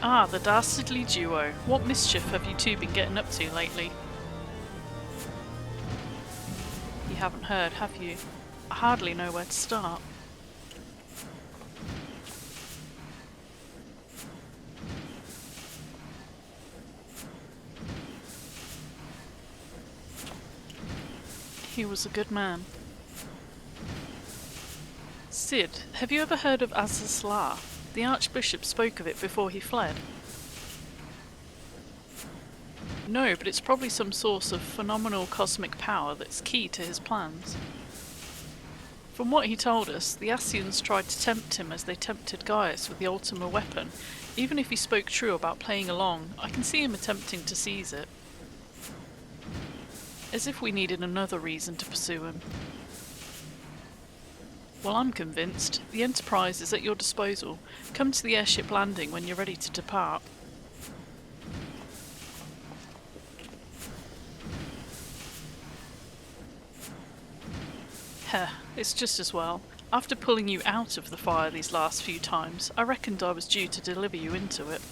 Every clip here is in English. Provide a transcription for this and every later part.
Ah, the dastardly duo. What mischief have you two been getting up to lately? You haven't heard, have you? I hardly know where to start. He was a good man. Sid, have you ever heard of Azazlar? The Archbishop spoke of it before he fled. No, but it's probably some source of phenomenal cosmic power that's key to his plans. From what he told us, the Ascians tried to tempt him as they tempted Gaius with the Ultima weapon. Even if he spoke true about playing along, I can see him attempting to seize it. As if we needed another reason to pursue him. Well, I'm convinced. The Enterprise is at your disposal. Come to the airship landing when you're ready to depart. Heh, it's just as well. After pulling you out of the fire these last few times, I reckoned I was due to deliver you into it.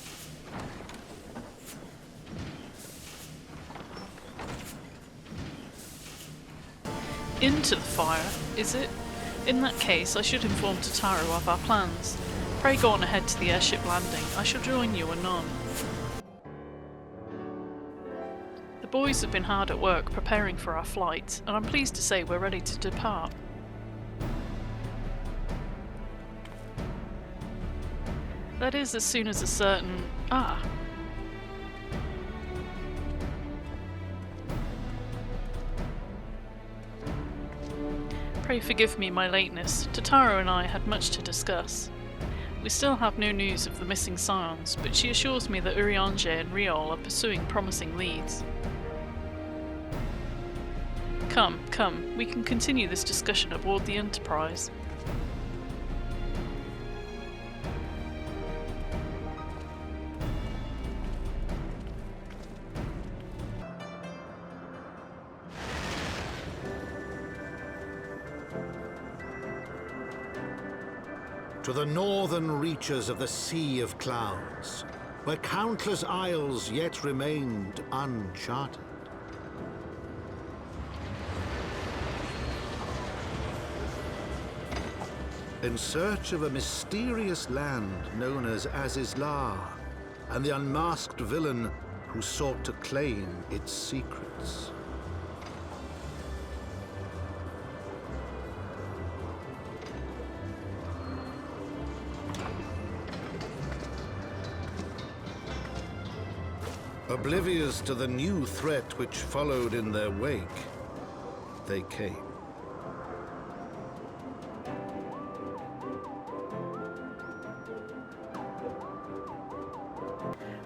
Into the fire, is it? In that case, I should inform Tataru of our plans. Pray go on ahead to the airship landing. I shall join you anon. The boys have been hard at work preparing for our flight, and I'm pleased to say we're ready to depart. That is, as soon as a certain... Pray forgive me my lateness. Tataru and I had much to discuss. We still have no news of the missing scions, but she assures me that Urianger and Riol are pursuing promising leads. Come, we can continue this discussion aboard the Enterprise. To the northern reaches of the Sea of Clouds, where countless isles yet remained uncharted. In search of a mysterious land known as Azazlar, and the unmasked villain who sought to claim its secrets. Oblivious to the new threat which followed in their wake, they came.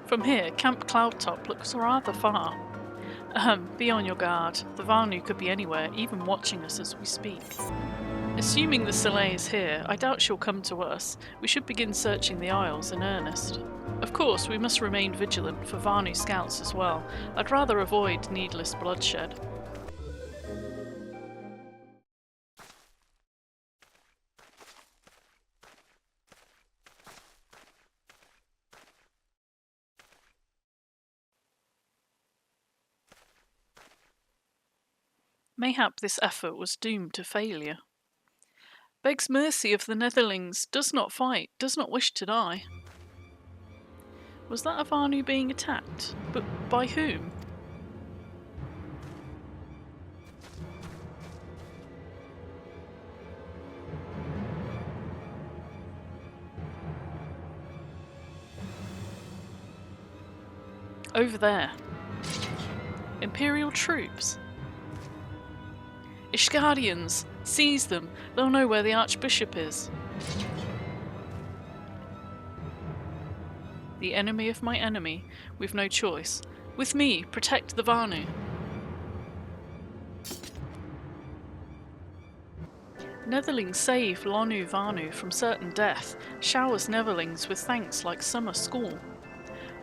From here, Camp Cloudtop looks rather far. Be on your guard. The Vanu could be anywhere, even watching us as we speak. Assuming the Soleil is here, I doubt she'll come to us. We should begin searching the Isles in earnest. Of course, we must remain vigilant for Vanu scouts as well. I'd rather avoid needless bloodshed. Mayhap this effort was doomed to failure. Begs mercy of the Netherlings, does not fight, does not wish to die. Was that a Vanu being attacked? But by whom? Over there. Imperial troops. Ishgardians! Seize them! They'll know where the Archbishop is. The enemy of my enemy. We've no choice. With me, protect the Vanu. Netherlings save Lonu Vanu from certain death, showers Netherlings with thanks like summer school.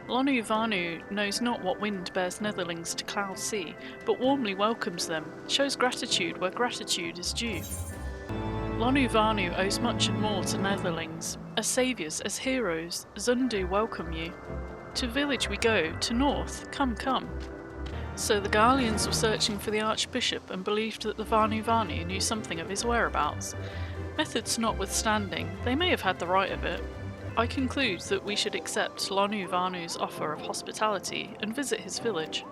Lonu Vanu knows not what wind bears Netherlings to Cloud Sea, but warmly welcomes them, shows gratitude where gratitude is due. Lonu Vanu owes much and more to Netherlings. As saviours, as heroes, Zundu welcome you. To village we go, to north, come, come. So the Garleans were searching for the Archbishop and believed that the Vanu Vanu knew something of his whereabouts. Methods notwithstanding, they may have had the right of it. I conclude that we should accept Lonu Vanu's offer of hospitality and visit his village.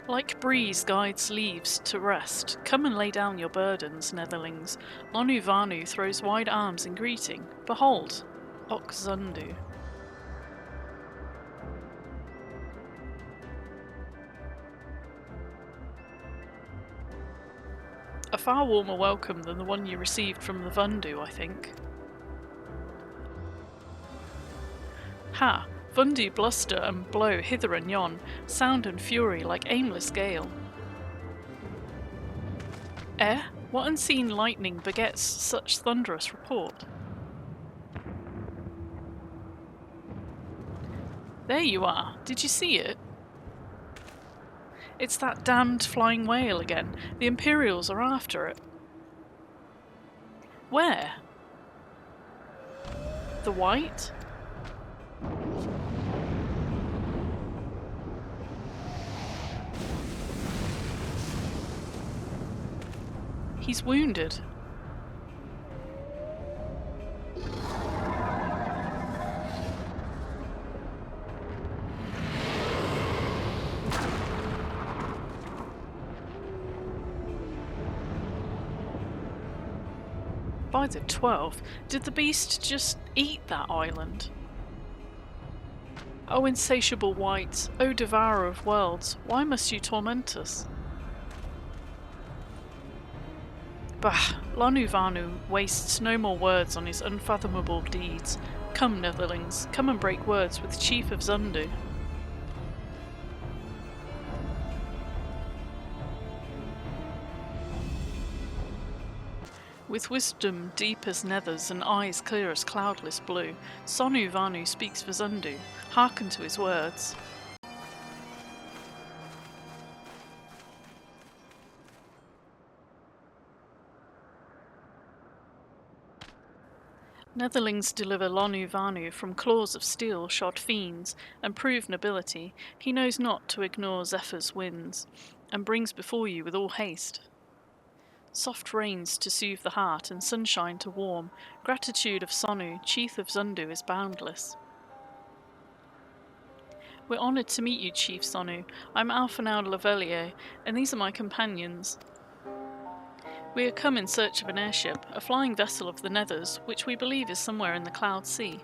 Like breeze guides leaves to rest, come and lay down your burdens, Netherlings. Lonu Vanu throws wide arms in greeting. Behold, Zundu. A far warmer welcome than the one you received from the Vundu, I think. Ha! Vundu bluster and blow hither and yon, sound and fury like aimless gale. What unseen lightning begets such thunderous report? There you are! Did you see it? It's that damned flying whale again. The Imperials are after it. Where? The White? He's wounded. By the 12, did the beast just eat that island? O insatiable White, O devourer of worlds, why must you torment us? Bah! Lonu Vanu wastes no more words on his unfathomable deeds. Come, Netherlings, come and break words with Chief of Zundu. With wisdom deep as nethers and eyes clear as cloudless blue, Lonu Vanu speaks for Zundu. Hearken to his words. Netherlings deliver Lonu Vanu from claws of steel-shod fiends, and prove nobility. He knows not to ignore Zephyr's winds, and brings before you with all haste. Soft rains to soothe the heart, and sunshine to warm. Gratitude of Sonu, Chief of Zundu, is boundless. We're honoured to meet you, Chief Sonu. I'm Alphanau Lavelier, and these are my companions. We are come in search of an airship, a flying vessel of the Nethers, which we believe is somewhere in the Cloud Sea.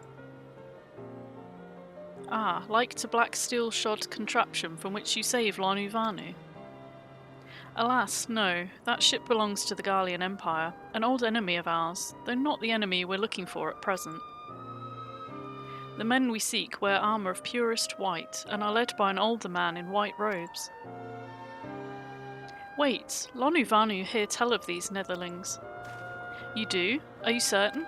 Ah, like to black steel-shod contraption from which you save Lonu Vanu? Alas, no, that ship belongs to the Garlean Empire, an old enemy of ours, though not the enemy we're looking for at present. The men we seek wear armour of purest white, and are led by an older man in white robes. Wait, Lonu Vanu hear tell of these Netherlings. You do? Are you certain?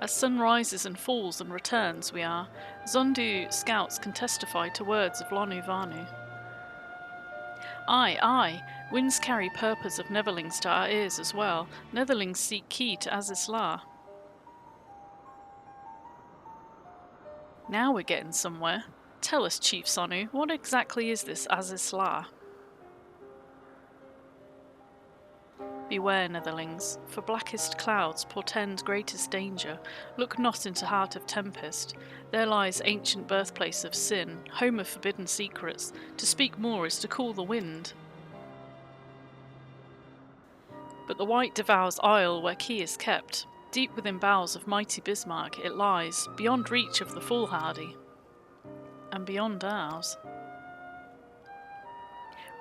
As sun rises and falls and returns, we are. Zundu scouts can testify to words of Lonu Vanu. Aye, aye, winds carry purpose of Netherlings to our ears as well. Netherlings seek key to Azizla. Now we're getting somewhere. Tell us, Chief Sonu, what exactly is this Azizla? Beware, Netherlings, for blackest clouds portend greatest danger. Look not into heart of tempest. There lies ancient birthplace of sin, home of forbidden secrets. To speak more is to cool the wind. But the White devours isle where key is kept. Deep within bowels of mighty Bismarck it lies, beyond reach of the foolhardy, and beyond ours.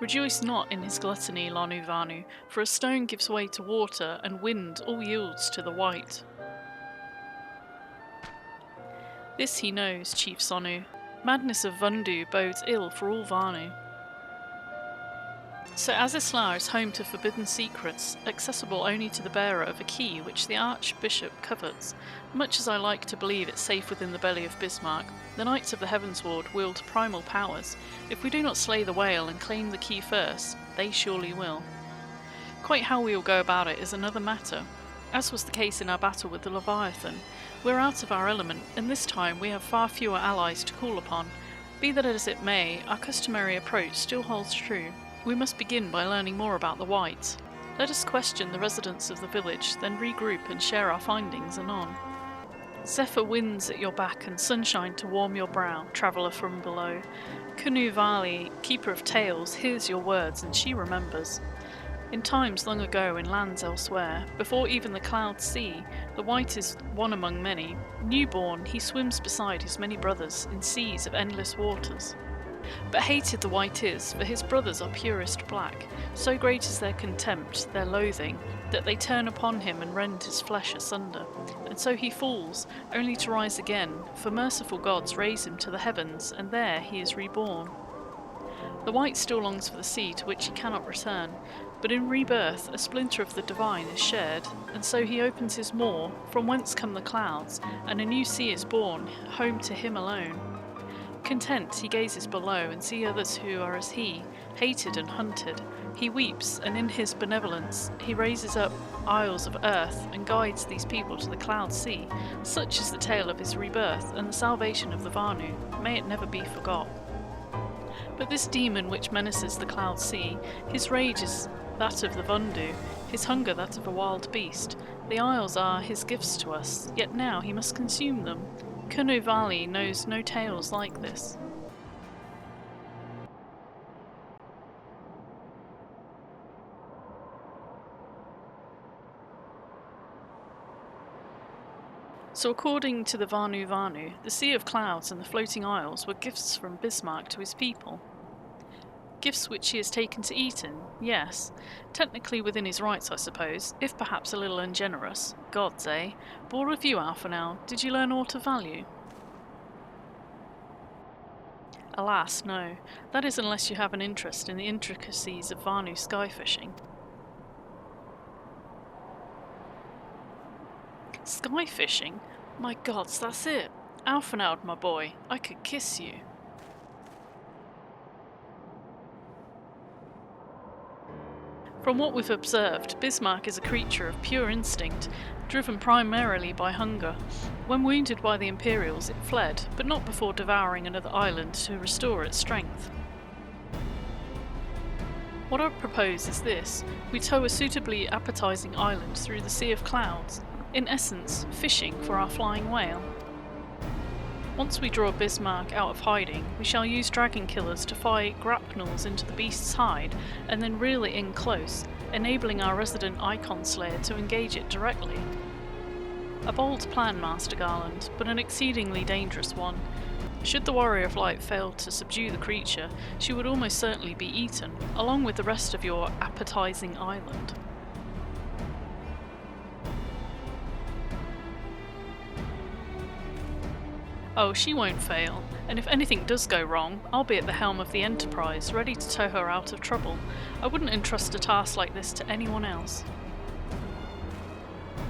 Rejoice not in his gluttony, Lonu Vanu, for a stone gives way to water, and wind all yields to the White. This he knows, Chief Sonu. Madness of Vundu bodes ill for all Vanu. So Azislar is home to forbidden secrets, accessible only to the bearer of a key which the Archbishop covets. Much as I like to believe it's safe within the belly of Bismarck, the Knights of the Heavensward wield primal powers. If we do not slay the whale and claim the key first, they surely will. Quite how we will go about it is another matter. As was the case in our battle with the Leviathan, we're out of our element, and this time we have far fewer allies to call upon. Be that as it may, our customary approach still holds true. We must begin by learning more about the Whites. Let us question the residents of the village, then regroup and share our findings anon. Zephyr winds at your back and sunshine to warm your brow, traveller from below. Canoe Valley, keeper of tales, hears your words and she remembers. In times long ago in lands elsewhere, before even the clouds see, the White is one among many. Newborn, he swims beside his many brothers in seas of endless waters. But hated the White is, for his brothers are purest black. So great is their contempt, their loathing, that they turn upon him and rend his flesh asunder. And so he falls, only to rise again, for merciful gods raise him to the heavens, and there he is reborn. The White still longs for the sea to which he cannot return, but in rebirth a splinter of the divine is shared, and so he opens his maw, from whence come the clouds, and a new sea is born, home to him alone. Content, he gazes below and sees others who are as he, hated and hunted. He weeps, and in his benevolence he raises up isles of earth and guides these people to the cloud sea. Such is the tale of his rebirth and the salvation of the Vanu. May it never be forgot. But this demon which menaces the cloud sea, his rage is that of the Vundu, his hunger that of a wild beast. The isles are his gifts to us, yet now he must consume them. Canoe Valley knows no tales like this. So according to the Vanu, the Sea of Clouds and the Floating Isles were gifts from Bismarck to his people. Gifts which he has taken to eat in, yes. Technically within his rights, I suppose, if perhaps a little ungenerous. Gods, eh? Bored with you, Alphanel? Did you learn aught of value? Alas, no. That is unless you have an interest in the intricacies of Vanu sky fishing. Sky fishing? My gods, that's it. Alphanel, my boy, I could kiss you. From what we've observed, Bismarck is a creature of pure instinct, driven primarily by hunger. When wounded by the Imperials, it fled, but not before devouring another island to restore its strength. What I propose is this: we tow a suitably appetizing island through the Sea of Clouds, in essence, fishing for our flying whale. Once we draw Bismarck out of hiding, we shall use dragon killers to fire grapnels into the beast's hide and then reel it in close, enabling our resident icon slayer to engage it directly. A bold plan, Master Garland, but an exceedingly dangerous one. Should the Warrior of Light fail to subdue the creature, she would almost certainly be eaten, along with the rest of your appetizing island. Oh, she won't fail, and if anything does go wrong, I'll be at the helm of the Enterprise, ready to tow her out of trouble. I wouldn't entrust a task like this to anyone else.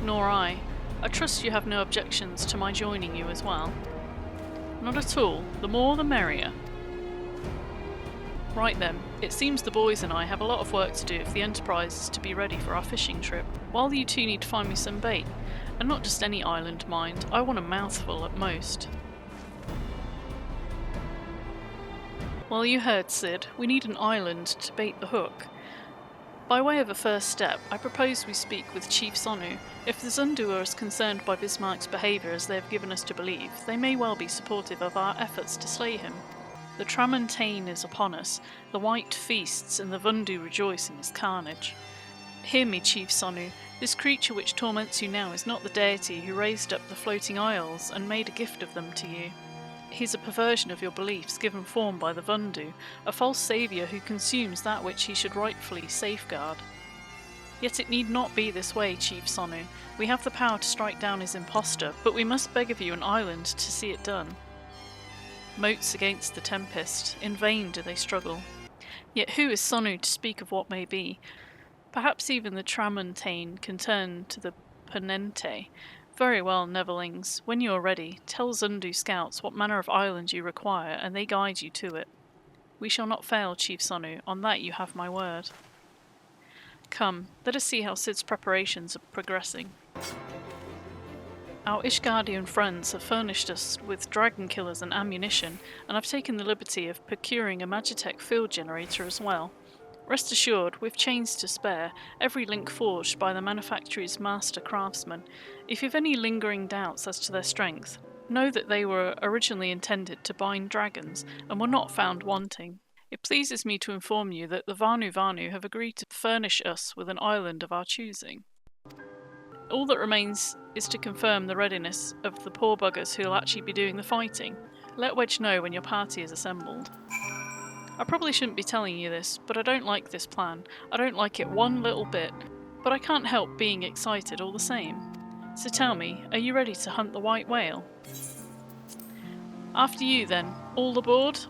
Nor I. I trust you have no objections to my joining you as well. Not at all. The more the merrier. Right then, it seems the boys and I have a lot of work to do if the Enterprise is to be ready for our fishing trip. While you two need to find me some bait, and not just any island, mind. I want a mouthful at most. Well, you heard, Sid. We need an island to bait the hook. By way of a first step, I propose we speak with Chief Sonu. If the Zundu are as concerned by Bismarck's behaviour as they have given us to believe, they may well be supportive of our efforts to slay him. The Tramontane is upon us, the White feasts, and the Vundu rejoice in his carnage. Hear me, Chief Sonu. This creature which torments you now is not the deity who raised up the floating isles and made a gift of them to you. He is a perversion of your beliefs given form by the Vundu, a false saviour who consumes that which he should rightfully safeguard. Yet it need not be this way, Chief Sonu. We have the power to strike down his impostor, but we must beg of you an island to see it done. Moats against the tempest, in vain do they struggle. Yet who is Sonu to speak of what may be? Perhaps even the Tramontane can turn to the Ponente. Very well, Neverlings. When you are ready, tell Zundu scouts what manner of island you require, and they guide you to it. We shall not fail, Chief Sonu. On that you have my word. Come, let us see how Sid's preparations are progressing. Our Ishgardian friends have furnished us with dragon killers and ammunition, and I've taken the liberty of procuring a Magitech field generator as well. Rest assured, with chains to spare, every link forged by the manufacturer's master craftsman. If you've any lingering doubts as to their strength, know that they were originally intended to bind dragons, and were not found wanting. It pleases me to inform you that the Vanu have agreed to furnish us with an island of our choosing. All that remains is to confirm the readiness of the poor buggers who'll actually be doing the fighting. Let Wedge know when your party is assembled. I probably shouldn't be telling you this, but I don't like this plan. I don't like it one little bit, but I can't help being excited all the same. So tell me, are you ready to hunt the white whale? After you then, all aboard?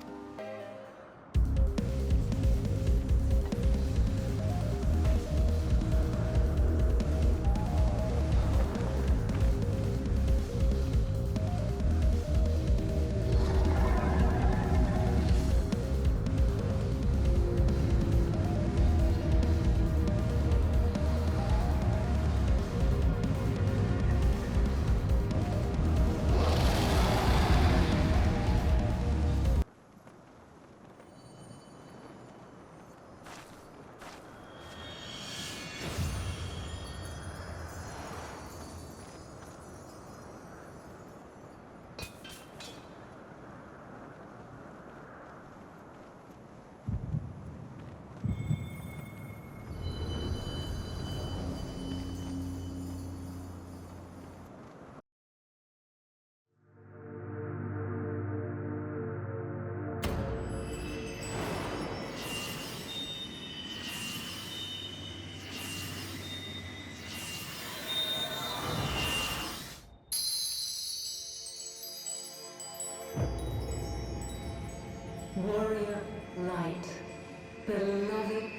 Warrior light, beloved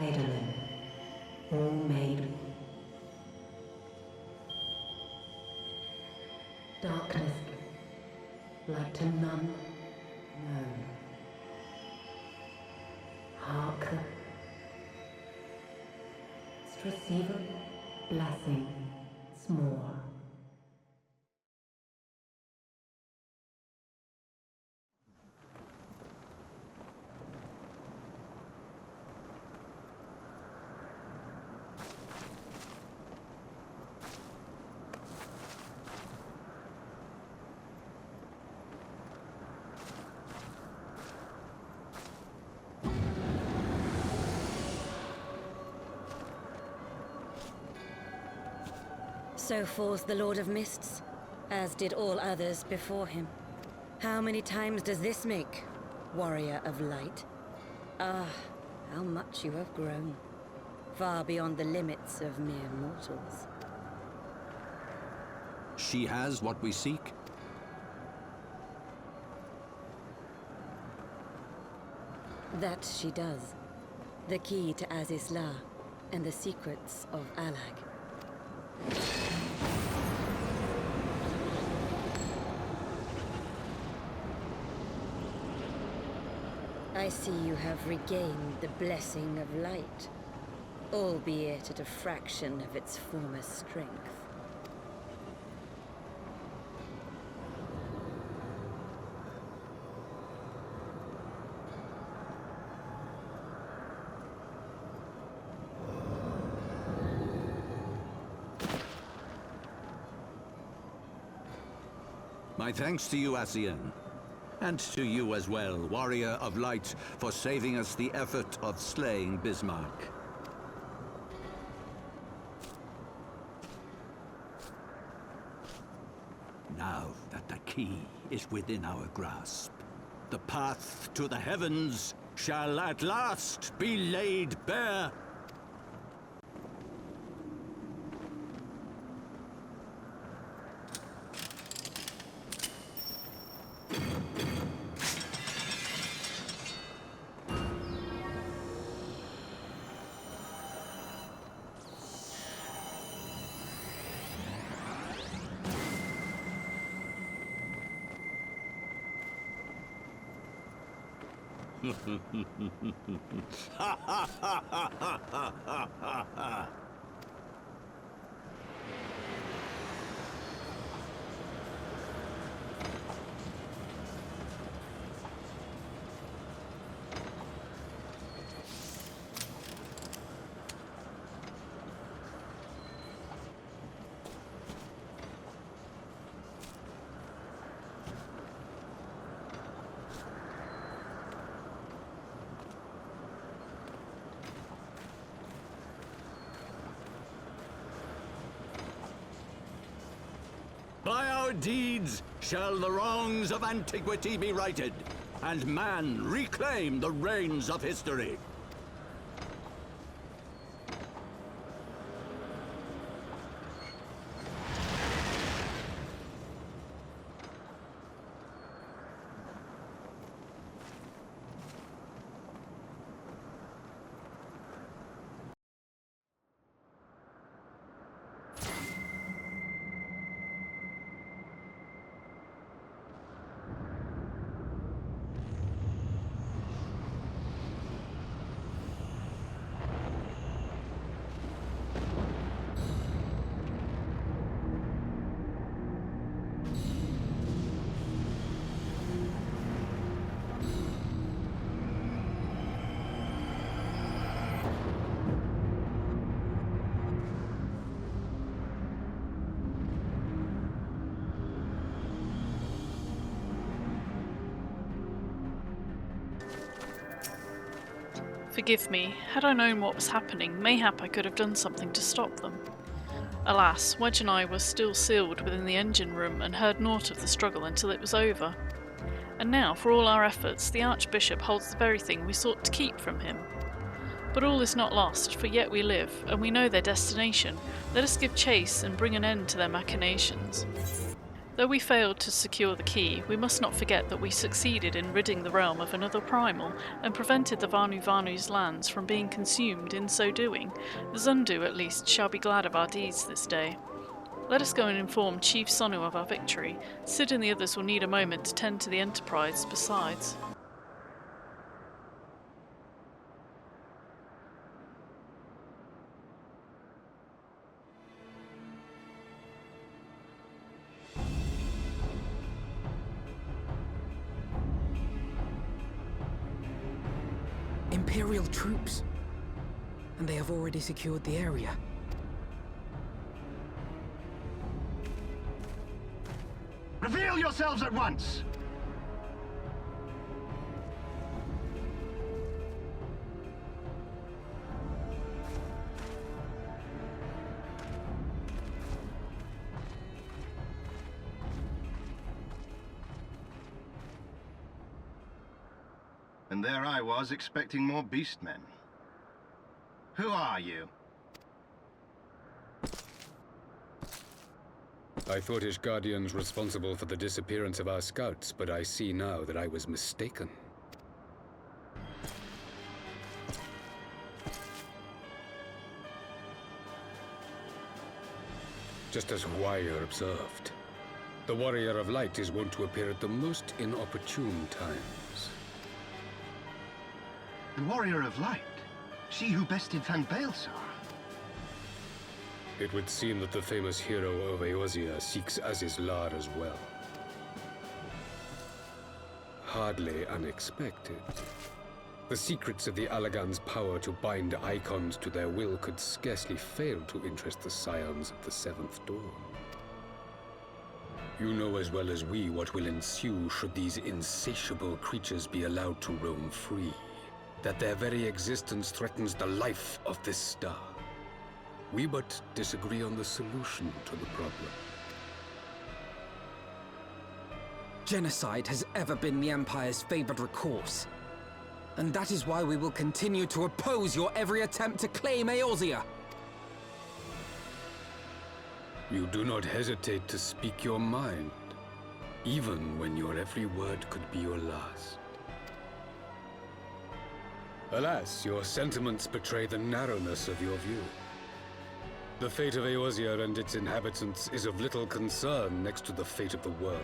Eidolon, all made. Darkness, light to none known. Hearken, receiver, blessing, small. So falls the Lord of Mists, as did all others before him. How many times does this make, Warrior of Light? Ah, how much you have grown, far beyond the limits of mere mortals. She has what we seek? That she does. The key to Azizla and the secrets of Alag. I see you have regained the blessing of light, albeit at a fraction of its former strength. My thanks to you, Asian. And to you as well, Warrior of Light, for saving us the effort of slaying Bismarck. Now that the key is within our grasp, the path to the heavens shall at last be laid bare. By our deeds shall the wrongs of antiquity be righted, and man reclaim the reins of history. Forgive me. Had I known what was happening, mayhap I could have done something to stop them. Alas, Wedge and I were still sealed within the engine room and heard naught of the struggle until it was over. And now, for all our efforts, the Archbishop holds the very thing we sought to keep from him. But all is not lost, for yet we live, and we know their destination. Let us give chase and bring an end to their machinations. Though we failed to secure the key, we must not forget that we succeeded in ridding the realm of another primal, and prevented the Vanu's lands from being consumed in so doing. The Zundu, at least, shall be glad of our deeds this day. Let us go and inform Chief Sonu of our victory. Sid and the others will need a moment to tend to the Enterprise besides. Imperial troops. And they have already secured the area. Reveal yourselves at once! And there I was, expecting more beastmen. Who are you? I thought Ishgardians responsible for the disappearance of our scouts, but I see now that I was mistaken. Just as Wire observed, the Warrior of Light is wont to appear at the most inopportune times. The Warrior of Light? She who bested Van Baelsar? It would seem that the famous hero of Eorzea seeks Azizlar as well. Hardly unexpected. The secrets of the Allagan's power to bind icons to their will could scarcely fail to interest the scions of the Seventh Dawn. You know as well as we what will ensue should these insatiable creatures be allowed to roam free. That their very existence threatens the life of this star. We but disagree on the solution to the problem. Genocide has ever been the Empire's favored recourse. And that is why we will continue to oppose your every attempt to claim Eorzea. You do not hesitate to speak your mind, even when your every word could be your last. Alas, your sentiments betray the narrowness of your view. The fate of Eorzea and its inhabitants is of little concern next to the fate of the world.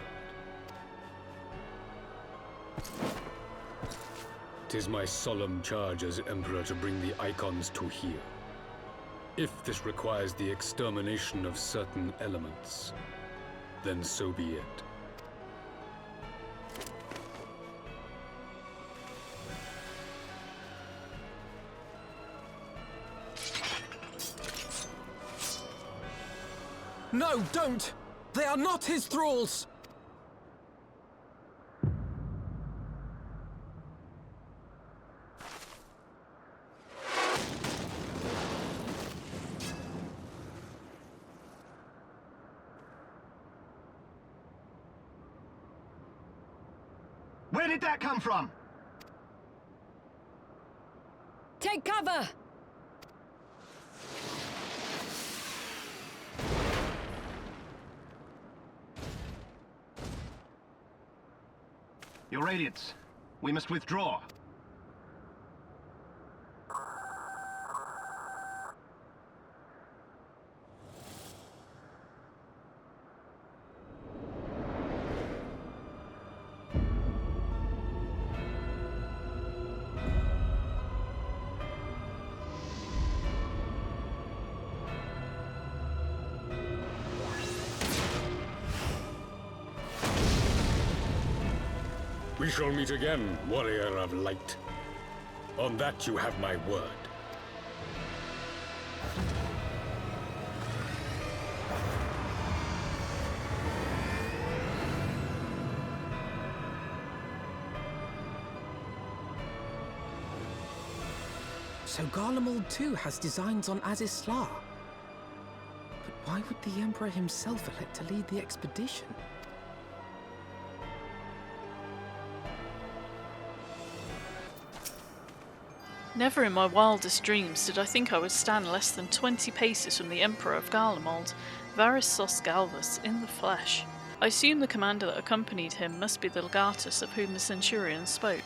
It is my solemn charge as Emperor to bring the icons to here. If this requires the extermination of certain elements, then so be it. No, don't! They are not his thralls! Where did that come from? Take cover! Your Radiance, we must withdraw. We shall meet again, warrior of light. On that you have my word. So Garlemald too has designs on Azizlar. But why would the Emperor himself elect to lead the expedition? Never in my wildest dreams did I think I would stand less than 20 paces from the Emperor of Garlemald, Varys Sos Galvus, in the flesh. I assume the commander that accompanied him must be the legatus of whom the centurion spoke.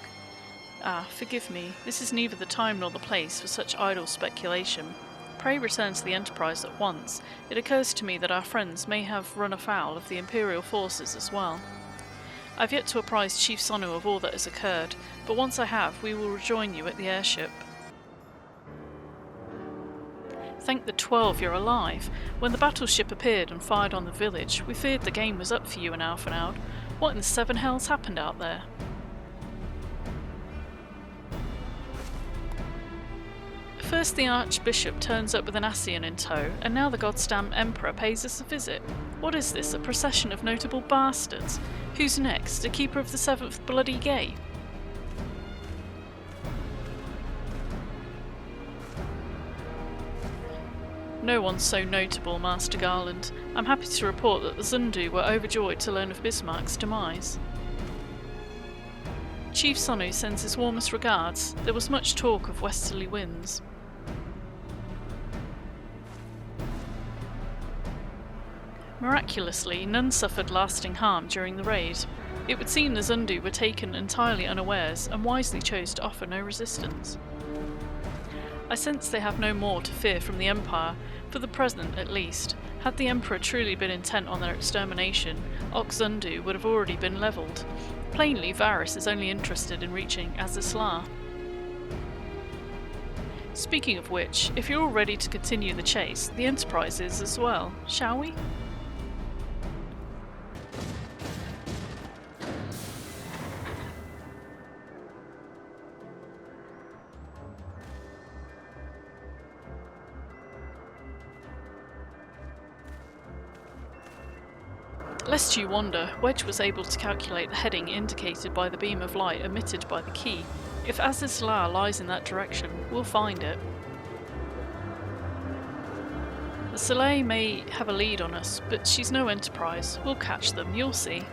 Ah, forgive me, this is neither the time nor the place for such idle speculation. Pray return to the Enterprise at once. It occurs to me that our friends may have run afoul of the Imperial forces as well. I've yet to apprise Chief Sonu of all that has occurred, but once I have, we will rejoin you at the airship. Thank the 12 you're alive. When the battleship appeared and fired on the village, we feared the game was up for you and Alphinaud. What in the seven hells happened out there? First the Archbishop turns up with an Ascian in tow, and now the goddamn Emperor pays us a visit. What is this, a procession of notable bastards? Who's next, a keeper of the seventh bloody gate? No one's so notable, Master Garland. I'm happy to report that the Zundu were overjoyed to learn of Bismarck's demise. Chief Sonu sends his warmest regards. There was much talk of westerly winds. Miraculously, none suffered lasting harm during the raid. It would seem the Zundu were taken entirely unawares and wisely chose to offer no resistance. I sense they have no more to fear from the Empire, for the present at least. Had the Emperor truly been intent on their extermination, Oxundu would have already been levelled. Plainly, Varys is only interested in reaching Azizlar. Speaking of which, if you're all ready to continue the chase, the Enterprise is as well, shall we? Lest you wonder, Wedge was able to calculate the heading indicated by the beam of light emitted by the key. If Azizlar lies in that direction, we'll find it. The Soleil may have a lead on us, but she's no Enterprise. We'll catch them, you'll see.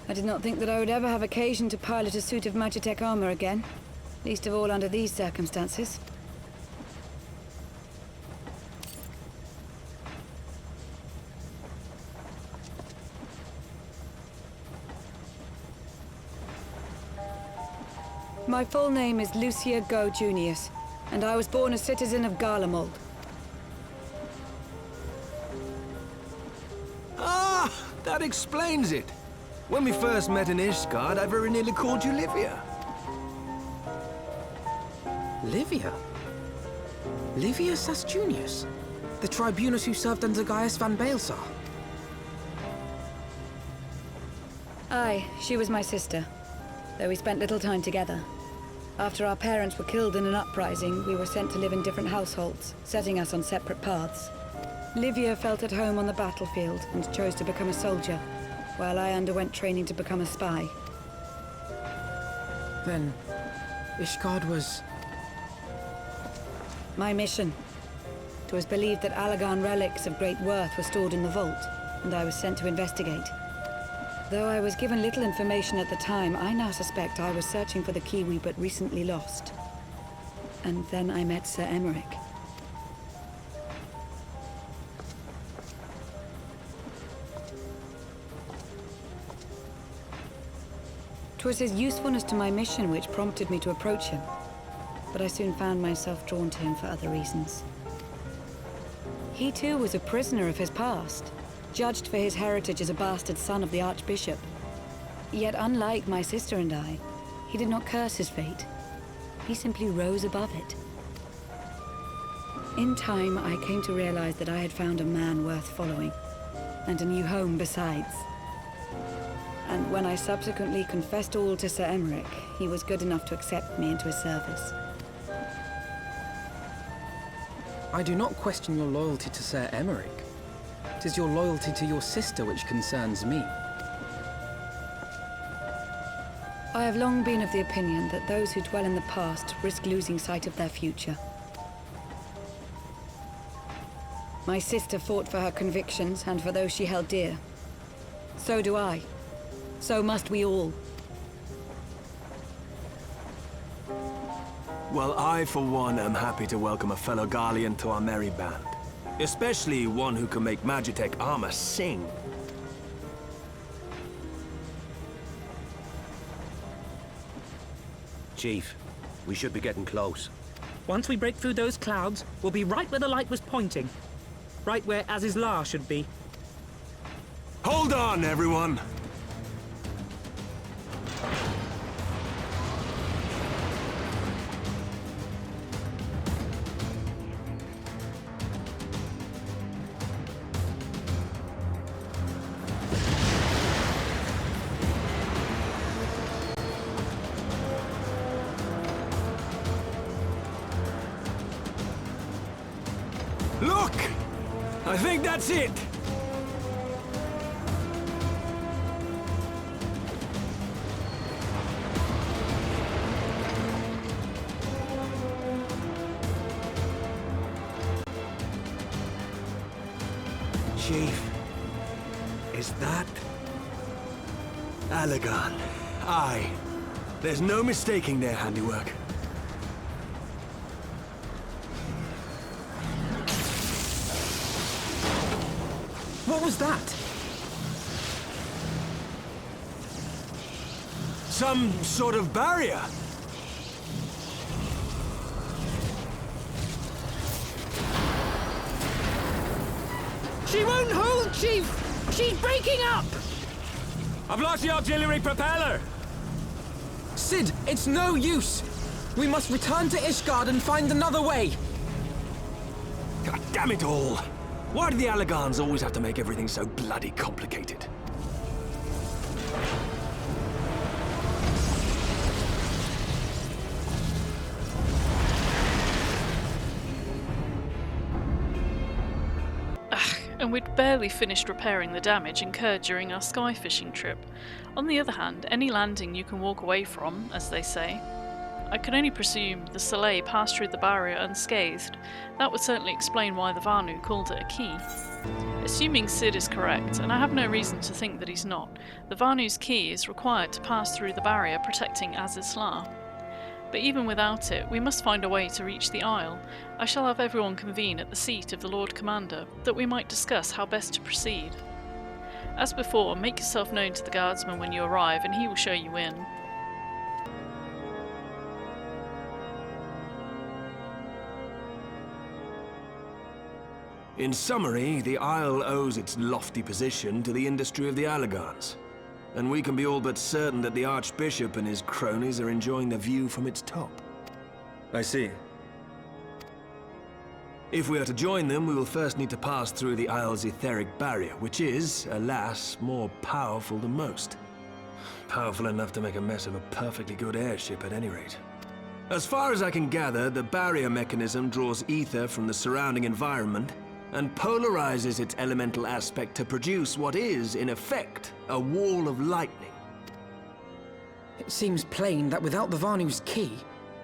I did not think that I would ever have occasion to pilot a suit of Magitech armor again, least of all under these circumstances. My full name is Lucia Go Junius, and I was born a citizen of Garlemald. Ah, that explains it. When we first met in Ishgard, I very nearly called you Livia. Livia? Livia Sas Junius? The tribunus who served under Gaius van Baelsar? Aye, she was my sister, though we spent little time together. After our parents were killed in an uprising, we were sent to live in different households, setting us on separate paths. Livia felt at home on the battlefield and chose to become a soldier, while I underwent training to become a spy. Then, Ishgard was... My mission. It was believed that Allagan relics of great worth were stored in the vault, and I was sent to investigate. Though I was given little information at the time, I now suspect I was searching for the key we but recently lost. And then I met Sir Emmerich. 'Twas his usefulness to my mission which prompted me to approach him, but I soon found myself drawn to him for other reasons. He too was a prisoner of his past, judged for his heritage as a bastard son of the Archbishop. Yet unlike my sister and I, he did not curse his fate. He simply rose above it. In time, I came to realize that I had found a man worth following, and a new home besides. And when I subsequently confessed all to Sir Emmerich, he was good enough to accept me into his service. I do not question your loyalty to Sir Emmerich. It is your loyalty to your sister which concerns me. I have long been of the opinion that those who dwell in the past risk losing sight of their future. My sister fought for her convictions and for those she held dear. So do I. So must we all. Well, I, for one, am happy to welcome a fellow Garlean to our merry band. Especially one who can make Magitech armor sing. Chief, we should be getting close. Once we break through those clouds, we'll be right where the light was pointing. Right where Azizlar should be. Hold on, everyone! Look! I think that's it! Chief, is that Allagan? Aye. There's no mistaking their handiwork. What was that? Some sort of barrier. She won't hold, Chief! She's breaking up! I've lost the auxiliary propeller! Sid, it's no use! We must return to Ishgard and find another way! God damn it all! Why do the Allagans always have to make everything so bloody complicated? And we'd barely finished repairing the damage incurred during our sky fishing trip. On the other hand, any landing you can walk away from, as they say. I could only presume the Soleil passed through the barrier unscathed. That would certainly explain why the Vanu called it a key. Assuming Sid is correct, and I have no reason to think that he's not, the Vanu's key is required to pass through the barrier protecting Azizlar. But even without it, we must find a way to reach the Isle. I shall have everyone convene at the seat of the Lord Commander, that we might discuss how best to proceed. As before, make yourself known to the guardsman when you arrive, and he will show you in. In summary, the Isle owes its lofty position to the industry of the Allagans. And we can be all but certain that the Archbishop and his cronies are enjoying the view from its top. I see. If we are to join them, we will first need to pass through the Isle's etheric barrier, which is, alas, more powerful than most. Powerful enough to make a mess of a perfectly good airship at any rate. As far as I can gather, the barrier mechanism draws ether from the surrounding environment and polarizes its elemental aspect to produce what is, in effect, a wall of lightning. It seems plain that without the Vanu's key,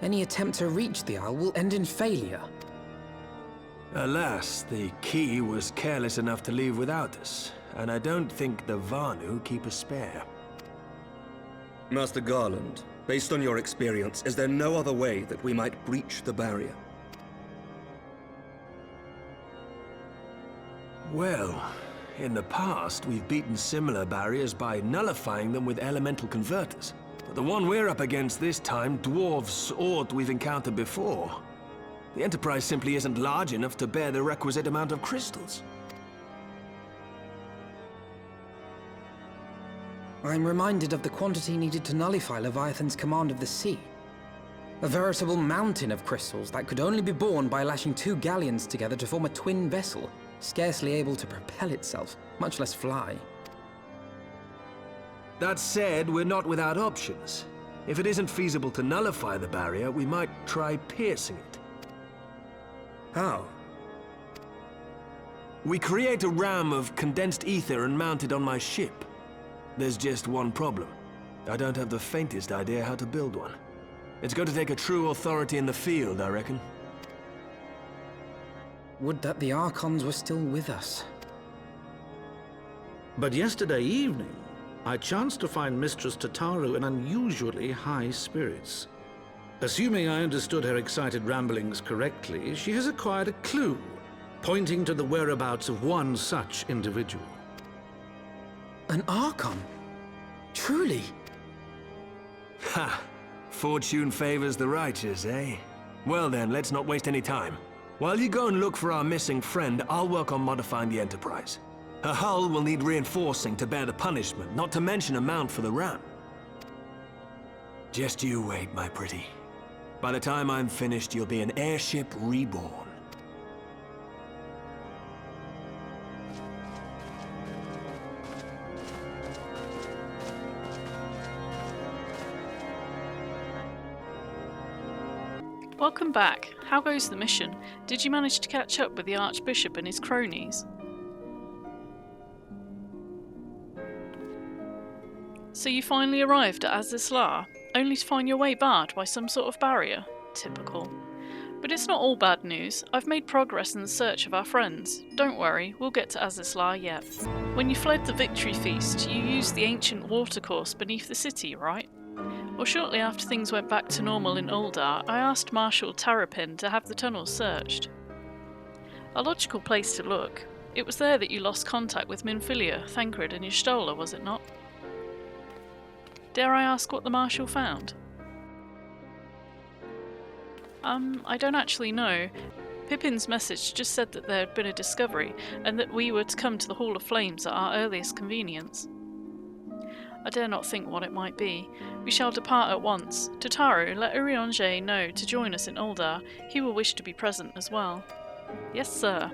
any attempt to reach the Isle will end in failure. Alas, the key was careless enough to leave without us, and I don't think the Vanu keep a spare. Master Garland, based on your experience, is there no other way that we might breach the barrier? Well, in the past, we've beaten similar barriers by nullifying them with elemental converters. But the one we're up against this time dwarfs aught we've encountered before. The Enterprise simply isn't large enough to bear the requisite amount of crystals. I'm reminded of the quantity needed to nullify Leviathan's command of the sea. A veritable mountain of crystals that could only be borne by lashing 2 galleons together to form a twin vessel, scarcely able to propel itself, much less fly. That said, we're not without options. If it isn't feasible to nullify the barrier, we might try piercing it. How? We create a ram of condensed ether and mount it on my ship. There's just one problem. I don't have the faintest idea how to build one. It's going to take a true authority in the field, I reckon. Would that the Archons were still with us. But yesterday evening, I chanced to find Mistress Tataru in unusually high spirits. Assuming I understood her excited ramblings correctly, she has acquired a clue, pointing to the whereabouts of one such individual. An Archon? Truly? Ha! Fortune favors the righteous, eh? Well then, let's not waste any time. While you go and look for our missing friend, I'll work on modifying the Enterprise. Her hull will need reinforcing to bear the punishment, not to mention a mount for the ram. Just you wait, my pretty. By the time I'm finished, you'll be an airship reborn. Welcome back. How goes the mission? Did you manage to catch up with the Archbishop and his cronies? So you finally arrived at Azizlar, only to find your way barred by some sort of barrier? Typical. But it's not all bad news. I've made progress in the search of our friends. Don't worry, we'll get to Azizlar yet. When you fled the Victory Feast, you used the ancient watercourse beneath the city, right? Well, shortly after things went back to normal in Uldar, I asked Marshal Terrapin to have the tunnels searched. A logical place to look. It was there that you lost contact with Minfilia, Thancred and Y'shtola, was it not? Dare I ask what the Marshal found? I don't actually know. Pippin's message just said that there had been a discovery, and that we were to come to the Hall of Flames at our earliest convenience. I dare not think what it might be. We shall depart at once. Tataru, let Urianger know to join us in Uldar. He will wish to be present as well. Yes, sir.